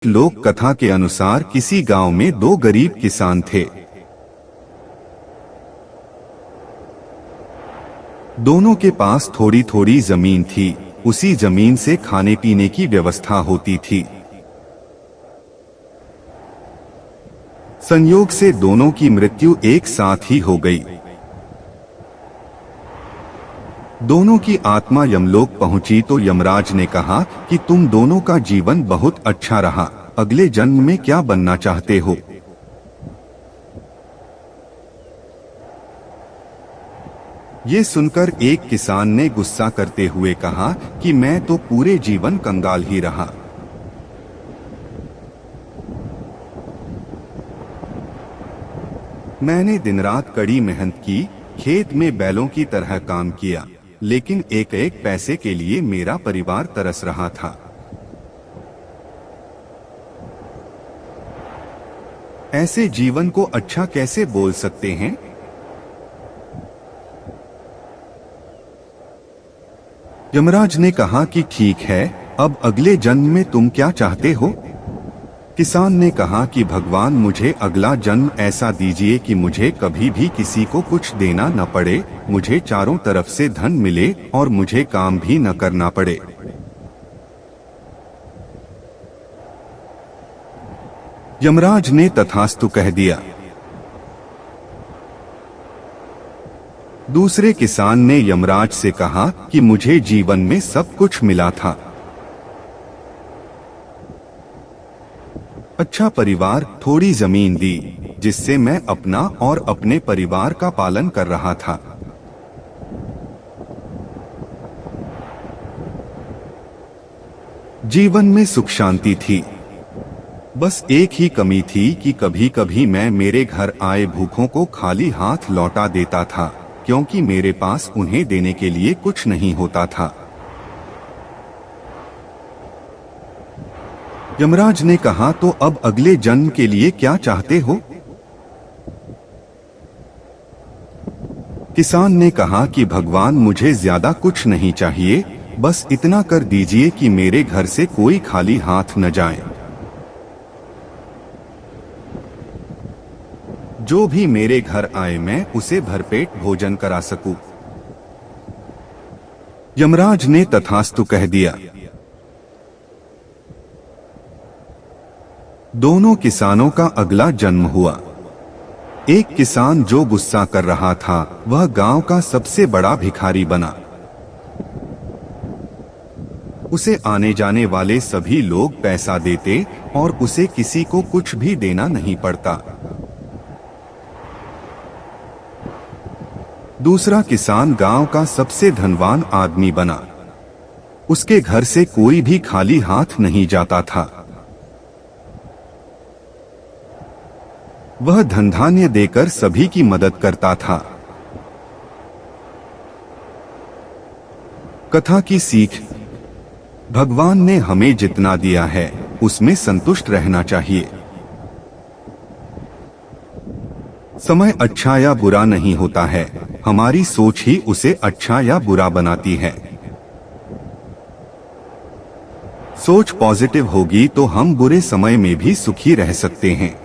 लोक कथा के अनुसार किसी गांव में दो गरीब किसान थे। दोनों के पास थोड़ी थोड़ी जमीन थी। उसी जमीन से खाने पीने की व्यवस्था होती थी। संयोग से दोनों की मृत्यु एक साथ ही हो गई। दोनों की आत्मा यमलोक पहुंची तो यमराज ने कहा कि तुम दोनों का जीवन बहुत अच्छा रहा, अगले जन्म में क्या बनना चाहते हो? ये सुनकर एक किसान ने गुस्सा करते हुए कहा कि मैं तो पूरे जीवन कंगाल ही रहा। मैंने दिन रात कड़ी मेहनत की, खेत में बैलों की तरह काम किया, लेकिन एक एक पैसे के लिए मेरा परिवार तरस रहा था। ऐसे जीवन को अच्छा कैसे बोल सकते हैं? यमराज ने कहा कि ठीक है, अब अगले जन्म में तुम क्या चाहते हो? किसान ने कहा कि भगवान मुझे अगला जन्म ऐसा दीजिए कि मुझे कभी भी किसी को कुछ देना न पड़े, मुझे चारों तरफ से धन मिले और मुझे काम भी न करना पड़े। यमराज ने तथास्तु कह दिया। दूसरे किसान ने यमराज से कहा कि मुझे जीवन में सब कुछ मिला था, अच्छा परिवार, थोड़ी जमीन दी जिससे मैं अपना और अपने परिवार का पालन कर रहा था। जीवन में सुख शांति थी। बस एक ही कमी थी कि कभी कभी मैं मेरे घर आए भूखों को खाली हाथ लौटा देता था, क्योंकि मेरे पास उन्हें देने के लिए कुछ नहीं होता था। यमराज ने कहा, तो अब अगले जन्म के लिए क्या चाहते हो? किसान ने कहा कि भगवान मुझे ज्यादा कुछ नहीं चाहिए, बस इतना कर दीजिए कि मेरे घर से कोई खाली हाथ न जाए। जो भी मेरे घर आए मैं उसे भरपेट भोजन करा सकूं। यमराज ने तथास्तु कह दिया। दोनों किसानों का अगला जन्म हुआ। एक किसान जो गुस्सा कर रहा था वह गांव का सबसे बड़ा भिखारी बना। उसे आने जाने वाले सभी लोग पैसा देते और उसे किसी को कुछ भी देना नहीं पड़ता। दूसरा किसान गांव का सबसे धनवान आदमी बना। उसके घर से कोई भी खाली हाथ नहीं जाता था। वह धन धान्य देकर सभी की मदद करता था। कथा की सीख, भगवान ने हमें जितना दिया है उसमें संतुष्ट रहना चाहिए। समय अच्छा या बुरा नहीं होता है, हमारी सोच ही उसे अच्छा या बुरा बनाती है। सोच पॉजिटिव होगी तो हम बुरे समय में भी सुखी रह सकते हैं।